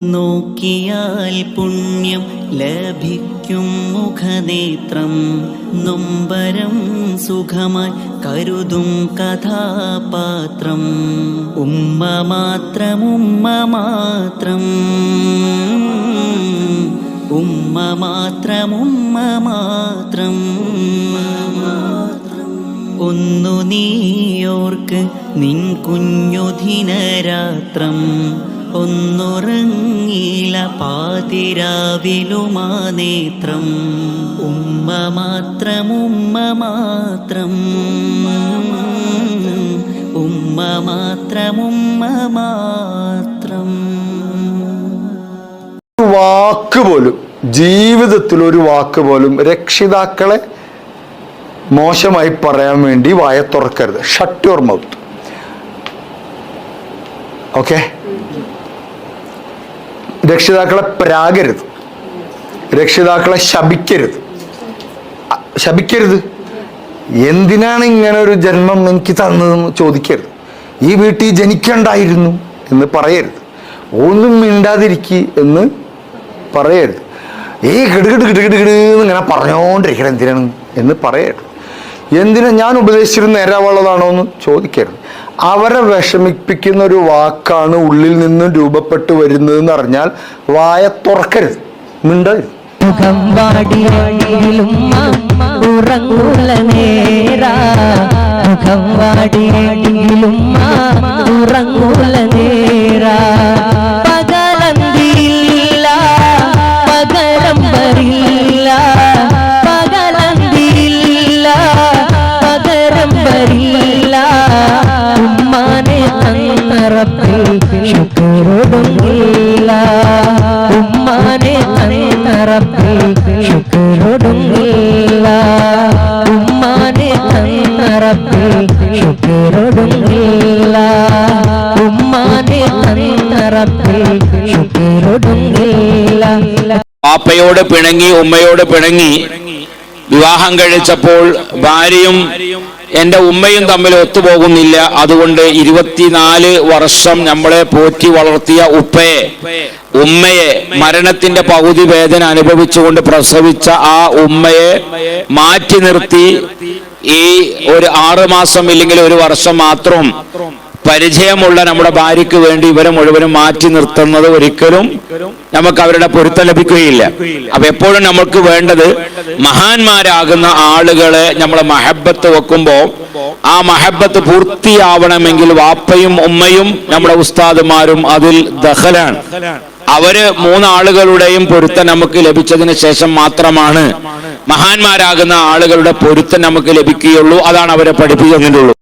നോക്കിയാൽ പുണ്യം ലഭിക്കും മുഖനേത്രം, നൊമ്പരം സുഖമായി കരുതും കഥാപാത്രം. ഉമ്മ മാത്രം ഉമ്മ മാത്രം ഉമ്മ മാത്രം ഉമ്മ മാത്രം. ഒന്നു നീയോർക്ക് നിൻ കുഞ്ഞുദിനരാത്രം, ഒന്നുറങ്ങില പാതിരാവിലുമാ നേത്രം. ഉമ്മ മാത്രം ഉമ്മ മാത്രം ഉമ്മ മാത്രം ഉമ്മ മാത്രം. വാക്ക് പോലും, ജീവിതത്തിൽ ഒരു വാക്ക് പോലും രക്ഷിതാക്കളെ മോശമായി പറയാൻ വേണ്ടി വായ തുറക്കരുത്. Shut your mouth. ഓക്കെ? രക്ഷിതാക്കളെ പ്രാകരുത്, രക്ഷിതാക്കളെ ശപിക്കരുത്. എന്തിനാണ് ഇങ്ങനെ ഒരു ജന്മം എനിക്ക് തന്നതെന്ന് ചോദിക്കരുത്. ഈ വീട്ടിൽ ജനിക്കണ്ടായിരുന്നു എന്ന് പറയരുത്. ഒന്നും മിണ്ടാതിരിക്കുക എന്ന് പറയരുത്. കിടുകിടുന്ന് ഇങ്ങനെ പറഞ്ഞുകൊണ്ടിരിക്കണം എന്തിനാണ് എന്ന് പറയരുത്. എന്തിനാ ഞാൻ ഉപദേശിച്ചിരുന്ന നേരാവുള്ളതാണോ എന്ന് ചോദിക്കരുത്. അവരെ വിഷമിപ്പിക്കുന്ന ഒരു വാക്കാണ് ഉള്ളിൽ നിന്നും രൂപപ്പെട്ടു വരുന്നതെന്ന് അറിഞ്ഞാൽ വായ തുറക്കരുത്, മിണ്ടരുത്. ശുക്രൊടുങ്ങില്ല ഉമ്മാനെ തന്നറപ്പിൽ, ശുക്രൊടുങ്ങില്ല ഉമ്മാനെ തന്നറപ്പിൽ, ശുക്രൊടുങ്ങില്ല ഉമ്മാനെ തന്നറപ്പിൽ, ശുക്രൊടുങ്ങില്ല. പാപ്പയോട് പിണങ്ങി ഉമ്മയോട് പിണങ്ങി വിവാഹം കഴിച്ചപ്പോൾ ഭാര്യയും എൻ്റെ ഉമ്മയും തമ്മിൽ ഒത്തുപോകുന്നില്ല. അതുകൊണ്ട് 24 വർഷം നമ്മളെ പോറ്റി വളർത്തിയ ഉമ്മയെ മരണത്തിന്റെ പകുതി വേദന അനുഭവിച്ചുകൊണ്ട് പ്രസവിച്ച ആ ഉമ്മയെ മാറ്റി നിർത്തി ഈ ഒരു 6 മാസം ഇല്ലെങ്കിൽ 1 വർഷം മാത്രം പരിചയമുള്ള നമ്മുടെ ഭാര്യയ്ക്ക് വേണ്ടി ഇവരെ മുഴുവനും മാറ്റി നിർത്തുന്നത് ഒരിക്കലും നമുക്ക് അവരുടെ പൊരുത്തം ലഭിക്കുകയില്ല. അപ്പൊ എപ്പോഴും നമുക്ക് വേണ്ടത് മഹാന്മാരാകുന്ന ആളുകളെ നമ്മൾ മഹബത്ത് വെക്കുമ്പോൾ ആ മഹബത്ത് പൂർത്തിയാവണമെങ്കിൽ വാപ്പയും ഉമ്മയും നമ്മുടെ ഉസ്താദുമാരും അതിൽ ദഖലാണ്. അവര് 3 ആളുകളുടെയും പൊരുത്തം നമുക്ക് ലഭിച്ചതിന് ശേഷം മാത്രമാണ് മഹാന്മാരാകുന്ന ആളുകളുടെ പൊരുത്തം നമുക്ക് ലഭിക്കുകയുള്ളൂ. അതാണ് അവരെ പഠിപ്പിക്കുന്നുള്ളൂ.